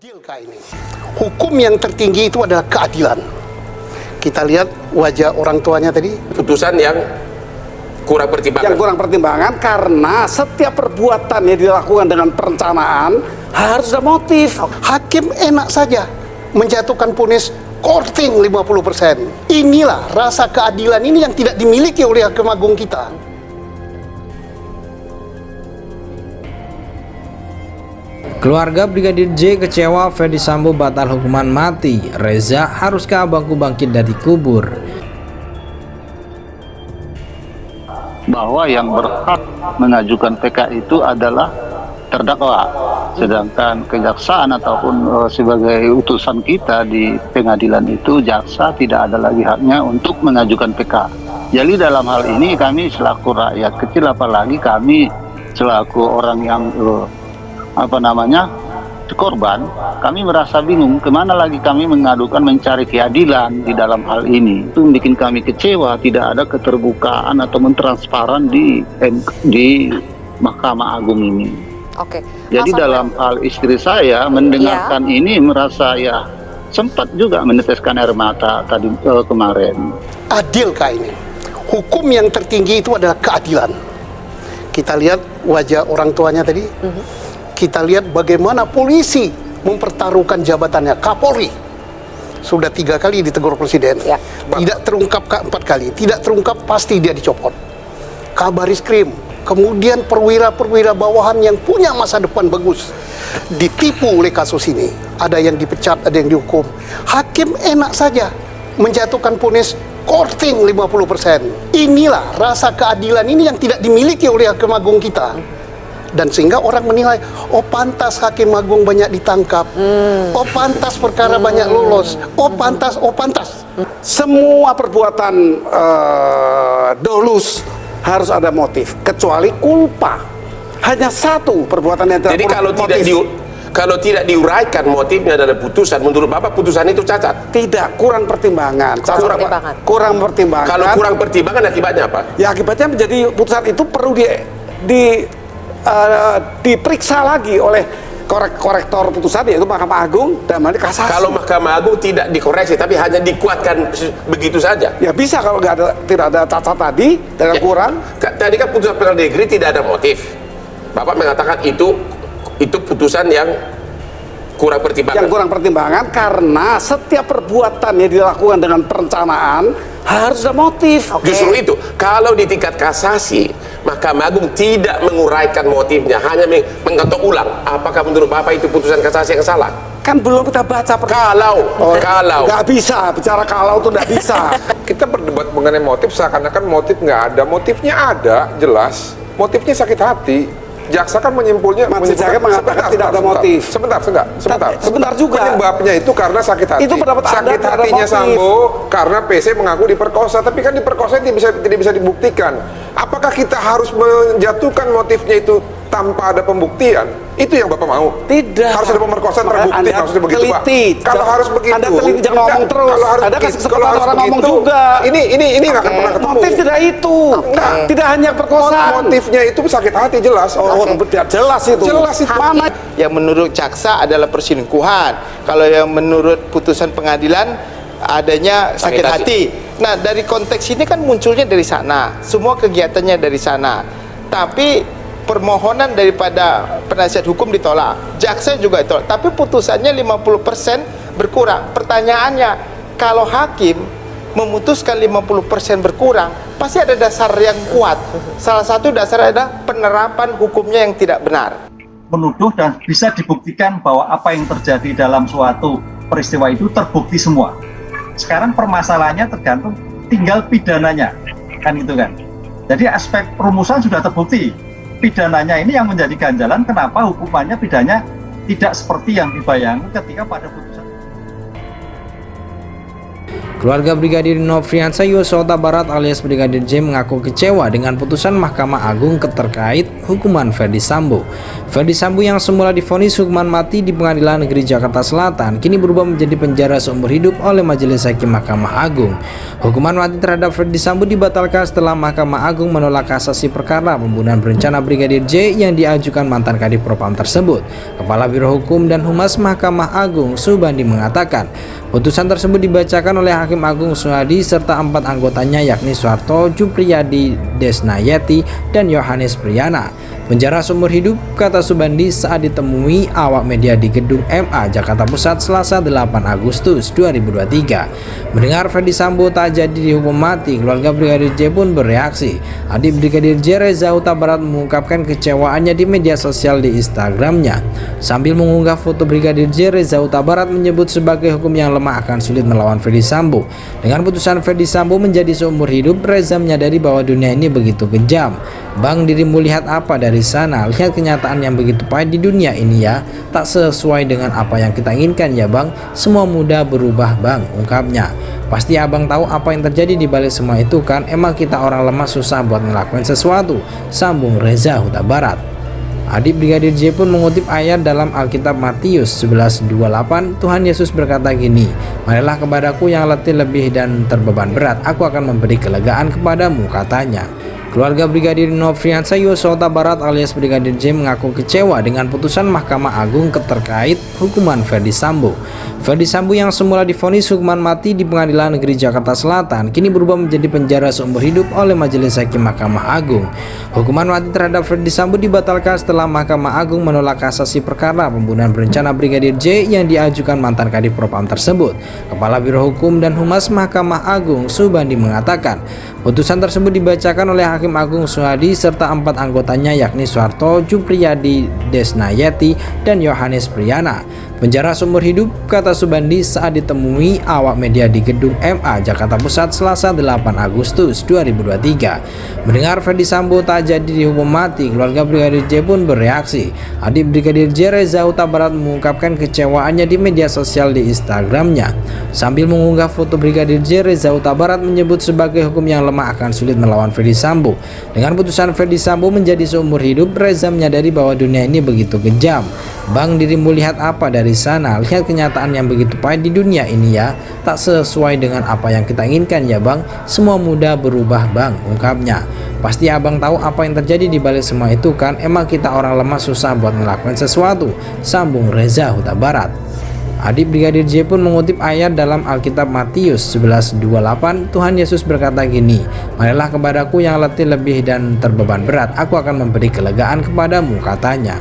Adilkah ini? Hukum yang tertinggi itu adalah keadilan. Kita lihat wajah orang tuanya tadi. Putusan yang kurang pertimbangan. Yang kurang pertimbangan karena setiap perbuatan yang dilakukan dengan perencanaan harus ada motif. Hakim enak saja menjatuhkan vonis korting 50%. Inilah rasa keadilan ini yang tidak dimiliki oleh Hakim Agung kita. Keluarga Brigadir J kecewa Ferdy Sambo batal hukuman mati. Reza, haruskah abangku bangkit dari kubur? Bahwa yang berhak mengajukan PK itu adalah terdakwa, sedangkan kejaksaan ataupun sebagai utusan kita di pengadilan itu jaksa tidak ada lagi haknya untuk mengajukan PK. Jadi dalam hal ini kami selaku rakyat kecil, apalagi kami selaku orang yang korban, kami merasa bingung kemana lagi kami mengadukan mencari keadilan di dalam hal ini. Itu bikin kami kecewa, tidak ada keterbukaan atau transparan di Mahkamah Agung ini. Oke. Jadi dalam hal istri saya mendengarkan ini merasa ya sempat juga meneteskan air mata tadi kemarin. Adilkah ini? Hukum yang tertinggi itu adalah keadilan. Kita lihat wajah orang tuanya tadi. Kita lihat bagaimana polisi mempertaruhkan jabatannya. Kapolri sudah 3 kali ditegur presiden, tidak terungkap 4 kali, tidak terungkap pasti dia dicopot. Kabarisskrim, kemudian perwira-perwira bawahan yang punya masa depan bagus ditipu oleh kasus ini. Ada yang dipecat, ada yang dihukum. Hakim enak saja menjatuhkan vonis korting 50%. Inilah rasa keadilan ini yang tidak dimiliki oleh Hakim Agung kita. Dan sehingga orang menilai, oh pantas Hakim Agung banyak ditangkap, oh pantas perkara banyak lolos, oh pantas. Semua perbuatan dolus harus ada motif, kecuali culpa. Hanya satu perbuatan yang tidak Jadi kalau tidak diuraikan motifnya dalam putusan, menurut Bapak putusan itu cacat? Tidak, kurang pertimbangan. Kurang pertimbangan. Kalau kurang pertimbangan akibatnya apa? Ya akibatnya menjadi putusan itu perlu diperiksa lagi oleh korektor putusan, yaitu Mahkamah Agung dan kasasi. Kalau Mahkamah Agung tidak dikoreksi tapi hanya dikuatkan begitu saja, ya bisa kalau tidak ada cacat tadi dengan kurang. Tadi kan putusan pengadilan negeri tidak ada motif. Bapak mengatakan itu putusan yang kurang pertimbangan. Yang kurang pertimbangan karena setiap perbuatan yang dilakukan dengan perencanaan harus ada motif. Justru itu, kalau di tingkat kasasi Mahkamah Agung tidak menguraikan motifnya, hanya menggantung ulang. Apakah menurut Bapak itu putusan kasasi yang salah? Kan belum kita baca. Kalau nggak bisa bicara kalau tuh nggak bisa. Kita berdebat mengenai motif seakan-akan motif nggak ada. Motifnya ada, jelas. Motifnya sakit hati. Jaksa kan menyimpulkan mengatakan tidak ada motif. Sebentar juga. Penyebabnya itu karena sakit hati. Itu pendapat Anda, sakit hatinya Sambo karena PC mengaku diperkosa, tapi kan diperkosa tidak bisa dibuktikan. Apakah kita harus menjatuhkan motifnya itu tanpa ada pembuktian? Itu yang Bapak mau? Tidak. Harus ada pemerkosaan terbukti, maksudnya begitu, Pak. Kalau harus begitu, Anda teliti, jangan ngomong terus. Ada kesempatan orang ngomong juga. Ini nggak akan pernah ketemu. Motif tidak itu. Tidak hanya perkosaan. Motifnya itu sakit hati, jelas. Jelas itu. Jelas itu. Mana? Yang menurut jaksa adalah perselingkuhan. Kalau yang menurut putusan pengadilan adanya sakit hati. Nah, dari konteks ini kan munculnya dari sana. Semua kegiatannya dari sana. Tapi permohonan daripada penasihat hukum ditolak. Jaksa juga ditolak. Tapi putusannya 50% berkurang. Pertanyaannya, kalau hakim memutuskan 50% berkurang, pasti ada dasar yang kuat. Salah satu dasar adalah penerapan hukumnya yang tidak benar. Menuduh dan bisa dibuktikan bahwa apa yang terjadi dalam suatu peristiwa itu terbukti semua. Sekarang permasalahannya tergantung tinggal pidananya, kan gitu kan. Jadi aspek perumusan sudah terbukti. Pidananya ini yang menjadi ganjalan kenapa hukumannya pidananya tidak seperti yang dibayangkan ketika pada putusan. Keluarga Brigadir Nofriansah Yosua Huta Barat alias Brigadir J mengaku kecewa dengan putusan Mahkamah Agung terkait hukuman Ferdy Sambo. Ferdy Sambo yang semula divonis hukuman mati di Pengadilan Negeri Jakarta Selatan kini berubah menjadi penjara seumur hidup oleh Majelis Hakim Mahkamah Agung. Hukuman mati terhadap Ferdy Sambo dibatalkan setelah Mahkamah Agung menolak kasasi perkara pembunuhan berencana Brigadir J yang diajukan mantan Kadif Propam tersebut. Kepala Biro Hukum dan Humas Mahkamah Agung Subandi mengatakan, putusan tersebut dibacakan oleh Hakim Agung Suhadi serta 4 anggotanya yakni Soeharto, Jupriyadi, Desnayeti, dan Yohanes Priyana. Penjara seumur hidup, kata Subandi saat ditemui awak media di Gedung MA Jakarta Pusat Selasa 8 Agustus 2023. Mendengar Ferdy Sambo tak jadi dihukum mati, keluarga Brigadir J pun bereaksi. Adik Brigadir J, Reza Huta Barat, mengungkapkan kecewaannya di media sosial di Instagramnya. Sambil mengunggah foto Brigadir J, Reza Huta Barat menyebut sebagai hukum yang lemah akan sulit melawan Ferdy Sambo. Dengan putusan Ferdy Sambo menjadi seumur hidup, Reza menyadari bahwa dunia ini begitu kejam. Bang, dirimu lihat apa dari sana? Lihat kenyataan yang begitu pahit di dunia ini ya. Tak sesuai dengan apa yang kita inginkan ya bang. Semua mudah berubah bang, ungkapnya. Pasti abang tahu apa yang terjadi di balik semua itu kan. Emang kita orang lemah susah buat ngelakuin sesuatu, sambung Reza Huta Barat. Adik Brigadir J pun mengutip ayat dalam Alkitab Matius 11:28. Tuhan Yesus berkata gini, marilah kepadaku yang letih lebih dan terbeban berat, aku akan memberi kelegaan kepadamu, katanya. Keluarga Brigadir Nofriansah Yosua Huta Barat alias Brigadir J mengaku kecewa dengan putusan Mahkamah Agung terkait hukuman Ferdy Sambo. Ferdy Sambo yang semula divonis hukuman mati di Pengadilan Negeri Jakarta Selatan kini berubah menjadi penjara seumur hidup oleh Majelis Hakim Mahkamah Agung. Hukuman mati terhadap Ferdy Sambo dibatalkan setelah Mahkamah Agung menolak kasasi perkara pembunuhan berencana Brigadir J yang diajukan mantan Kadif Propam tersebut. Kepala Biro Hukum dan Humas Mahkamah Agung Subandi mengatakan, putusan tersebut dibacakan oleh Hakim Agung Suhadi serta 4 anggotanya yakni Soeharto, Jupriyadi, Desnayeti, dan Yohanes Priyana. Penjara seumur hidup, kata Subandi saat ditemui awak media di Gedung MA Jakarta Pusat Selasa 8 Agustus 2023. Mendengar Ferdy Sambo tak jadi dihukum mati, keluarga Brigadir J pun bereaksi. Adik Brigadir J, Reza Huta Barat, mengungkapkan kecewaannya di media sosial di Instagramnya. Sambil mengunggah foto Brigadir J, Reza Huta Barat menyebut sebagai hukum yang lemah akan sulit melawan Ferdy Sambo. Dengan putusan Ferdy Sambo menjadi seumur hidup, Reza menyadari bahwa dunia ini begitu kejam. Bang, dirimu lihat apa dari sana? Lihat kenyataan yang begitu pahit di dunia ini ya. Tak sesuai dengan apa yang kita inginkan ya bang. Semua mudah berubah bang, ungkapnya. Pasti abang tahu apa yang terjadi di balik semua itu kan. Emang kita orang lemah susah buat ngelakuin sesuatu, sambung Reza Huta Barat. Adik Brigadir J pun mengutip ayat dalam Alkitab Matius 11:28. Tuhan Yesus berkata gini, marilah kepadaku yang letih lebih dan terbeban berat, aku akan memberi kelegaan kepadamu, katanya.